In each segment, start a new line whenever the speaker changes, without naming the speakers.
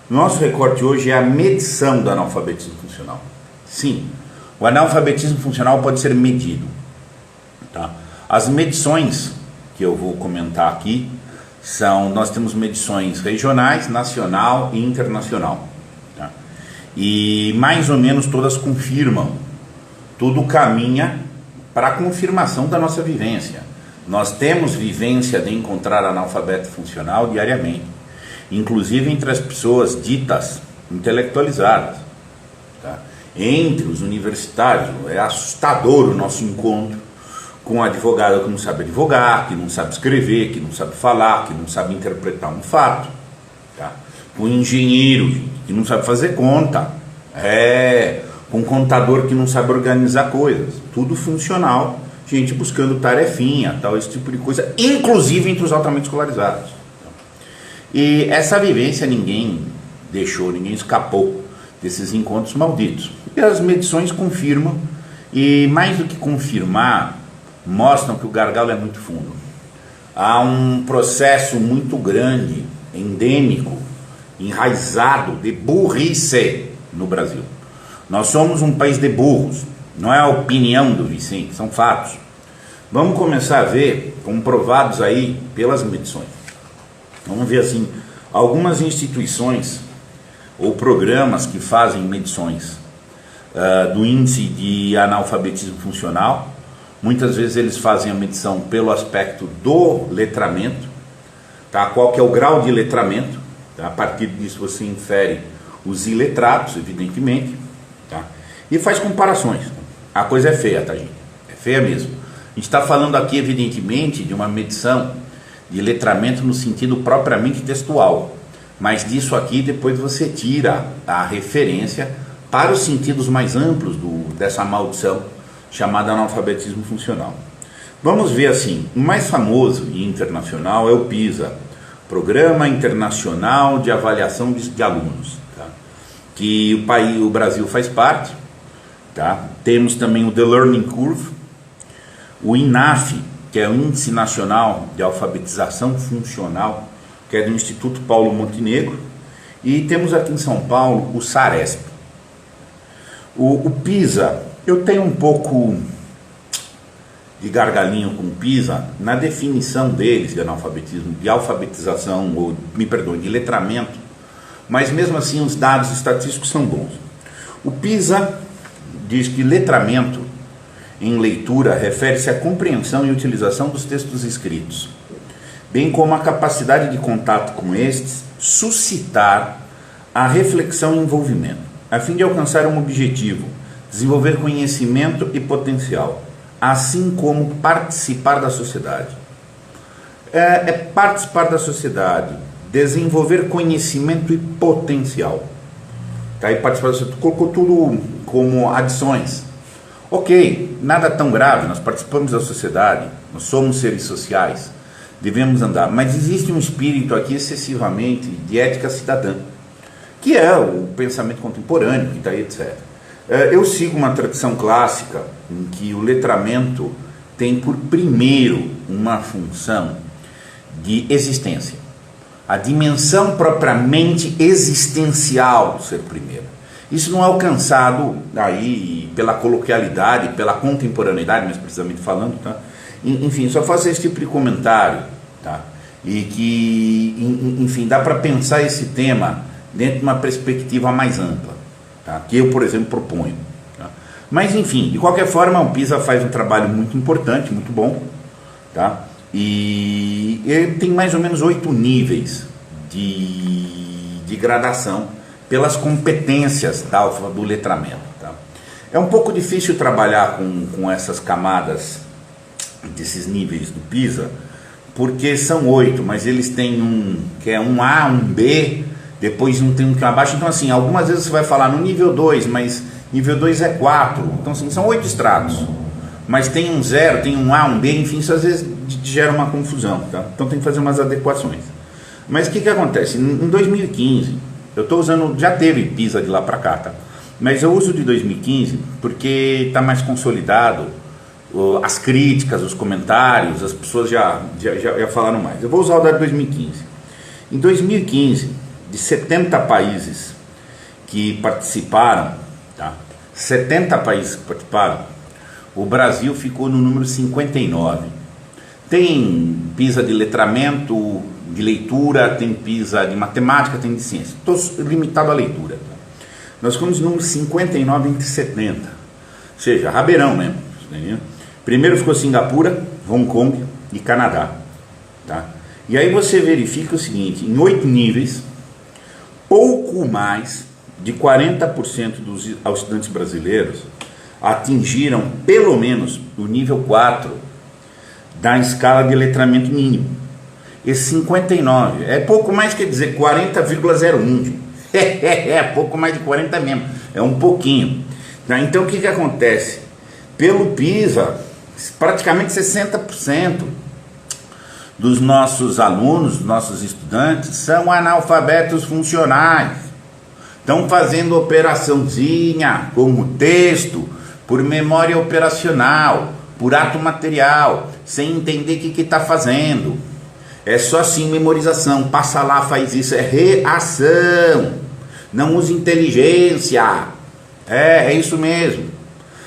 Nosso recorte hoje é a medição do analfabetismo funcional. Sim, o analfabetismo funcional pode ser medido. Tá? As medições que eu vou comentar aqui nós temos medições regionais, nacional e internacional. Tá? E mais ou menos todas confirmam, tudo caminha para a confirmação da nossa vivência. Nós temos vivência de encontrar analfabeto funcional diariamente, inclusive entre as pessoas ditas intelectualizadas. Tá? Entre os universitários, é assustador o nosso encontro com um advogado que não sabe advogar, que não sabe escrever, que não sabe falar, que não sabe interpretar um fato. Tá? Com um engenheiro que não sabe fazer conta. Com um contador que não sabe organizar coisas. Tudo funcional, gente buscando tarefinha, tal, esse tipo de coisa, inclusive entre os altamente escolarizados. E essa vivência ninguém deixou, ninguém escapou desses encontros malditos. E as medições confirmam, e mais do que confirmar, mostram que o gargalo é muito fundo. Há um processo muito grande, endêmico, enraizado de burrice no Brasil. Nós somos um país de burros, não é a opinião do Vicente, são fatos. Vamos começar a ver, comprovados aí pelas medições. Vamos ver assim, algumas instituições ou programas que fazem medições do índice de analfabetismo funcional. Muitas vezes eles fazem a medição pelo aspecto do letramento, tá? Qual que é o grau de letramento, tá? A partir disso você infere os iletrados, evidentemente, tá? E faz comparações. A coisa é feia, tá, gente? É feia mesmo. A gente está falando aqui, evidentemente, de uma medição de letramento no sentido propriamente textual, mas disso aqui depois você tira a referência para os sentidos mais amplos dessa maldição chamada analfabetismo funcional. Vamos ver assim, o mais famoso e internacional é o PISA, Programa Internacional de Avaliação de Alunos, tá? Que o Brasil faz parte, tá? Temos também o The Learning Curve, o INAF, que é o Índice Nacional de Alfabetização Funcional, que é do Instituto Paulo Montenegro, e temos aqui em São Paulo o SARESP. O PISA, eu tenho um pouco de gargalinho com o PISA na definição deles de analfabetismo, de alfabetização, de letramento, mas mesmo assim os dados estatísticos são bons. O PISA diz que letramento em leitura refere-se à compreensão e utilização dos textos escritos, bem como a capacidade de contato com estes, suscitar a reflexão e envolvimento, a fim de alcançar um objetivo, desenvolver conhecimento e potencial, assim como participar da sociedade. Participar da sociedade, desenvolver conhecimento e potencial. Tá? E participar da sociedade, colocou tudo como adições. Ok, nada tão grave, nós participamos da sociedade, nós somos seres sociais, devemos andar, mas existe um espírito aqui excessivamente de ética cidadã, que é o pensamento contemporâneo, que está aí, etc. Eu sigo uma tradição clássica em que o letramento tem por primeiro uma função de existência. A dimensão propriamente existencial do ser primeiro. Isso não é alcançado aí pela coloquialidade, pela contemporaneidade, mais precisamente falando, tá? Enfim, só faço esse tipo de comentário, tá? E que, enfim, dá para pensar esse tema dentro de uma perspectiva mais ampla. Tá? Que eu, por exemplo, proponho. Tá? Mas, enfim, de qualquer forma, o PISA faz um trabalho muito importante, muito bom. Tá? E ele tem mais ou menos 8 níveis de gradação pelas competências do letramento. Tá? É um pouco difícil trabalhar com essas camadas desses níveis do PISA, porque são 8, mas eles têm um que é um A, um B, depois não tem um que é abaixo. Então, assim, algumas vezes você vai falar no nível 2, mas nível 2 é 4. Então, assim, são 8 estratos. Mas tem um 0, tem um A, um B, enfim, isso às vezes gera uma confusão. Tá? Então, tem que fazer umas adequações. Mas o que acontece? Em 2015, eu estou usando, já teve PISA de lá para cá, tá? Mas eu uso de 2015 porque está mais consolidado, as críticas, os comentários, as pessoas já falaram mais. Eu vou usar o da 2015. Em 2015, de 70 países que participaram, tá? 70 países que participaram, o Brasil ficou no número 59. Tem PISA de letramento, de leitura, tem PISA de matemática, tem de ciência. Estou limitado à leitura. Tá? Nós ficamos no número 59 entre 70. Ou seja, rabeirão mesmo. Primeiro ficou Singapura, Hong Kong e Canadá. Tá? E aí você verifica o seguinte, em 8 níveis, pouco mais de 40% dos estudantes brasileiros atingiram pelo menos o nível 4 da escala de letramento mínimo. Esse 59 é pouco mais, quer dizer, 40,01. É pouco mais de 40 mesmo, é um pouquinho. Tá? Então o que acontece? Pelo PISA, praticamente 60% dos nossos alunos, dos nossos estudantes, são analfabetos funcionais. Estão fazendo operaçãozinha, como texto, por memória operacional, por ato material, sem entender o que está fazendo. É só assim memorização, passa lá, faz isso, é reação. Não use inteligência. É isso mesmo.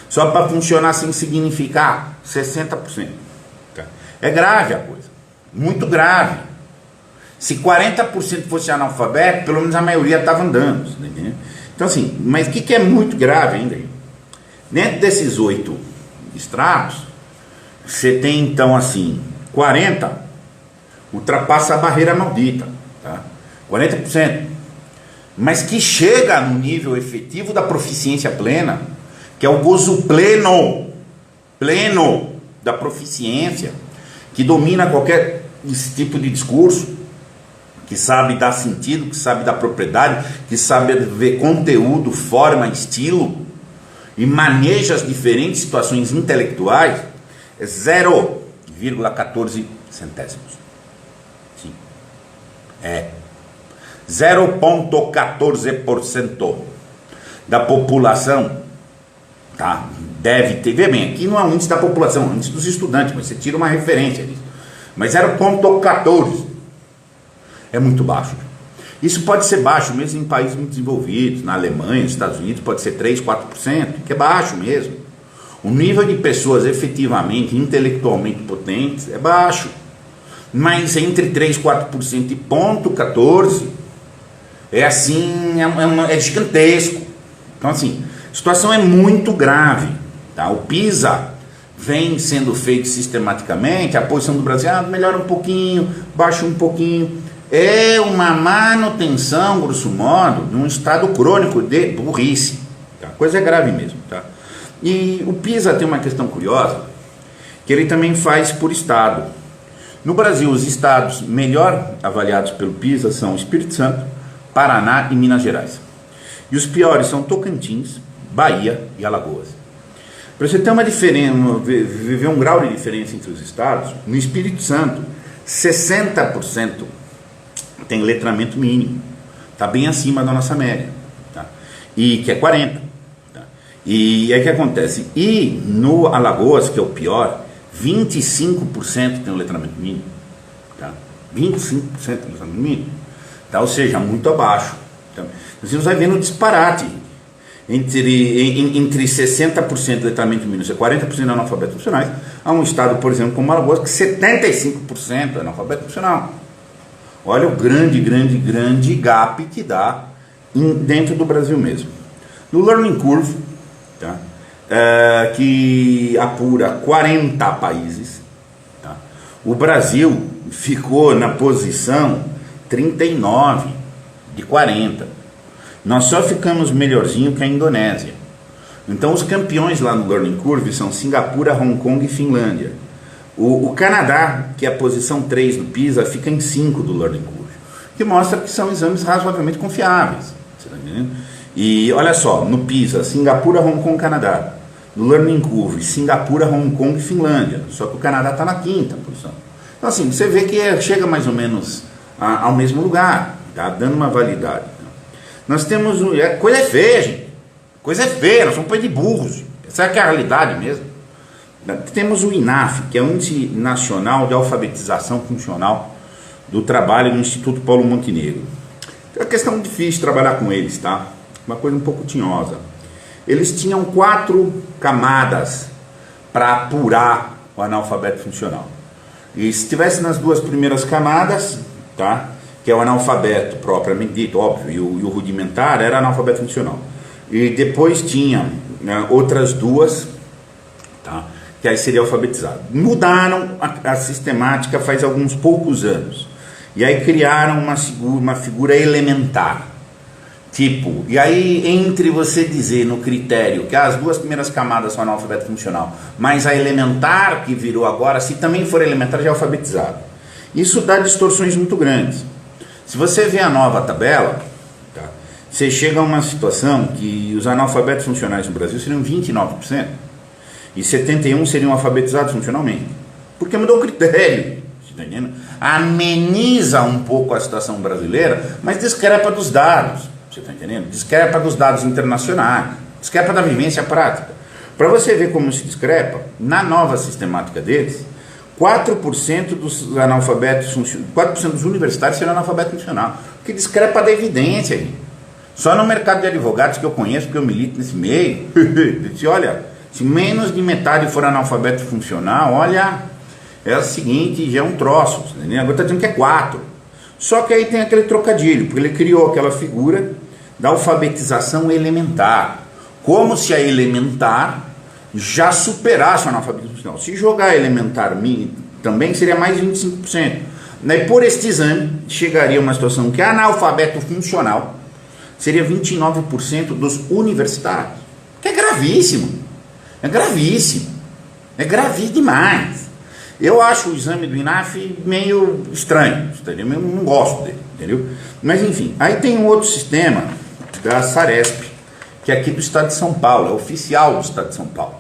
Só para funcionar sem significar, 60%. É grave a coisa, muito grave. Se 40% fosse analfabeto, pelo menos a maioria estava andando. Né? Então assim, mas o que é muito grave ainda? Dentro desses 8 estratos, você tem então assim, 40% ultrapassa a barreira maldita, tá? 40%. Mas que chega no nível efetivo da proficiência plena, que é o gozo pleno da proficiência, que domina qualquer esse tipo de discurso, que sabe dar sentido, que sabe dar propriedade, que sabe ver conteúdo, forma, estilo, e maneja as diferentes situações intelectuais, é 0,14 centésimos. Sim. É 0,14% da população, tá? Deve ter, vê bem, aqui não é o índice da população, é o índice dos estudantes, mas você tira uma referência disso. Mas 0,14 é muito baixo. Isso pode ser baixo mesmo em países muito desenvolvidos, na Alemanha, nos Estados Unidos, pode ser 3, 4%, que é baixo mesmo. O nível de pessoas efetivamente, intelectualmente potentes é baixo. Mas entre 3 e 4% e 0,14% é assim, é gigantesco. Então assim, a situação é muito grave. Tá? O PISA vem sendo feito sistematicamente, a posição do Brasil melhora um pouquinho, baixa um pouquinho. É uma manutenção, grosso modo, de um estado crônico de burrice. Tá? A coisa é grave mesmo. Tá? E o PISA tem uma questão curiosa, que ele também faz por estado. No Brasil, os estados melhor avaliados pelo PISA são Espírito Santo, Paraná e Minas Gerais. E os piores são Tocantins, Bahia e Alagoas. Para você ter uma diferença, ver um grau de diferença entre os estados, no Espírito Santo, 60% tem letramento mínimo, está bem acima da nossa média, tá? E que é 40%. Tá? E aí o que acontece? E no Alagoas, que é o pior, 25% tem o letramento mínimo, tá? 25% tem o letramento mínimo, tá? Ou seja, muito abaixo. Tá? Você vai vendo o disparate entre 60% de letramento mínimo e 40% de analfabetos funcionais, há um estado, por exemplo, como Alagoas, que 75% é analfabeto funcional. Olha o grande gap que dá dentro do Brasil mesmo. No Learning Curve, tá? Que apura 40 países, tá? O Brasil ficou na posição 39 de 40. Nós só ficamos melhorzinho que a Indonésia. Então os campeões lá no Learning Curve são Singapura, Hong Kong e Finlândia. O Canadá, que é a posição 3 do PISA, fica em 5 do Learning Curve, que mostra que são exames razoavelmente confiáveis. Você tá entendendo? E olha só, no PISA, Singapura, Hong Kong, Canadá. No Learning Curve, Singapura, Hong Kong e Finlândia. Só que o Canadá está na 5ª posição. Então assim, você vê que chega mais ou menos ao mesmo lugar, tá? Dando uma validade. Nós temos... coisa é feia, gente. Coisa é feia, nós somos um país de burros. Essa é a realidade mesmo. Temos o INAF, que é o Índice Nacional de Alfabetização Funcional do Trabalho do Instituto Paulo Montenegro. É uma questão difícil de trabalhar com eles, tá? Uma coisa um pouco tinhosa. Eles tinham 4 camadas para apurar o analfabeto funcional. E se estivesse nas 2 primeiras camadas, tá? Que é o analfabeto propriamente dito, óbvio, e o rudimentar era analfabeto funcional. E depois tinha, né, outras 2, tá? Que aí seria alfabetizado. Mudaram a sistemática faz alguns poucos anos. E aí criaram uma figura elementar. Tipo, e aí entre você dizer no critério que as 2 primeiras camadas são analfabeto funcional, mas a elementar que virou agora, se também for elementar, já é alfabetizado. Isso dá distorções muito grandes. Se você vê a nova tabela, tá, você chega a uma situação que os analfabetos funcionais no Brasil seriam 29%, e 71% seriam alfabetizados funcionalmente. Porque mudou o critério, você está entendendo? Ameniza um pouco a situação brasileira, mas discrepa dos dados, você está entendendo? Discrepa dos dados internacionais, discrepa da vivência prática. Para você ver como se discrepa, na nova sistemática deles, 4% dos analfabetos, 4% dos universitários serão analfabeto funcional, que discrepa da evidência aí. Só no mercado de advogados que eu conheço, porque eu milito nesse meio, disse, olha, se menos de metade for analfabeto funcional, olha, é o seguinte, já é um troço, entendeu? Agora está dizendo que é 4. Só que aí tem aquele trocadilho, porque ele criou aquela figura da alfabetização elementar, como se a elementar já superasse o analfabetismo funcional. Se jogar elementar também seria mais de 25%. Daí, por este exame, chegaria a uma situação que analfabeto funcional seria 29% dos universitários. Que é gravíssimo. É gravíssimo. É gravíssimo demais. Eu acho o exame do INAF meio estranho, entendeu? Eu não gosto dele, entendeu? Mas enfim, aí tem um outro sistema da Saresp, que é aqui do estado de São Paulo, é oficial do estado de São Paulo.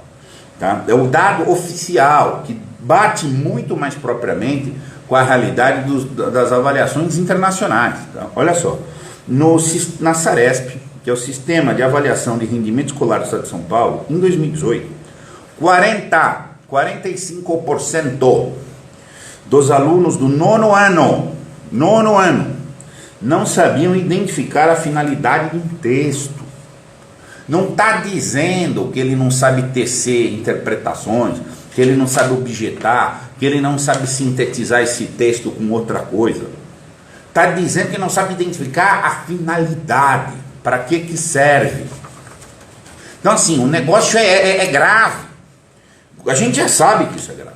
Tá? É o dado oficial, que bate muito mais propriamente com a realidade das avaliações internacionais. Tá? Olha só, na Saresp, que é o Sistema de Avaliação de Rendimento Escolar do Estado de São Paulo, em 2018, 45% dos alunos do nono ano, não sabiam identificar a finalidade de um texto. Não está dizendo que ele não sabe tecer interpretações, que ele não sabe objetar, que ele não sabe sintetizar esse texto com outra coisa. Está dizendo que não sabe identificar a finalidade, para que serve. Então assim, o negócio é grave. A gente já sabe que isso é grave,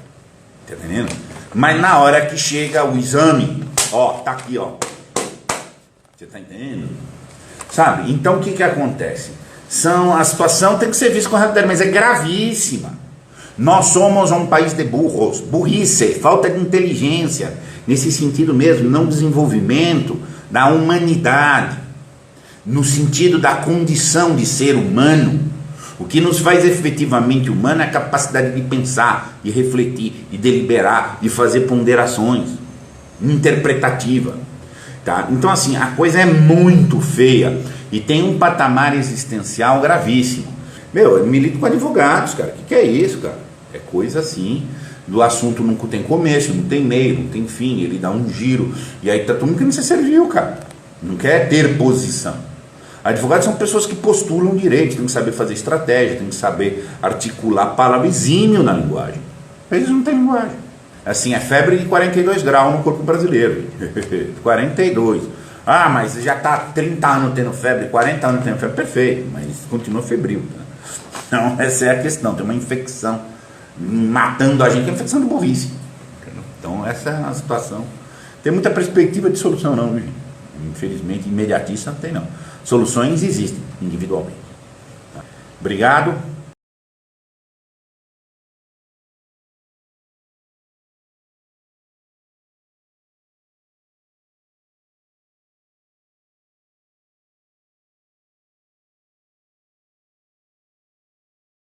tá entendendo? Mas na hora que chega o exame, ó, tá aqui, ó. Você tá entendendo? Sabe? Então o que acontece? A situação tem que ser vista com realidade, mas é gravíssima. Nós somos um país de burros, burrice, falta de inteligência, nesse sentido mesmo, não desenvolvimento da humanidade, no sentido da condição de ser humano. O que nos faz efetivamente humano é a capacidade de pensar, de refletir, de deliberar, de fazer ponderações interpretativas. Tá? Então assim, a coisa é muito feia e tem um patamar existencial gravíssimo. Eu milito com advogados, cara. O que é isso, cara? É coisa assim, do assunto não tem começo, não tem meio, não tem fim, ele dá um giro, e aí tá todo mundo querendo ser servil, cara. Não quer ter posição. Advogados são pessoas que postulam direito, tem que saber fazer estratégia, tem que saber articular palavra exímio na linguagem. Eles não têm linguagem. Assim, é febre de 42 graus no corpo brasileiro. 42. Ah, mas já está 30 anos tendo febre, 40 anos tendo febre. Perfeito, mas continua febril. Né? Então, essa é a questão. Tem uma infecção matando a gente, que é a infecção de burrice. Então, essa é a situação. Tem muita perspectiva de solução, não, gente. Infelizmente, imediatista não tem, não. Soluções existem individualmente. Tá? Obrigado.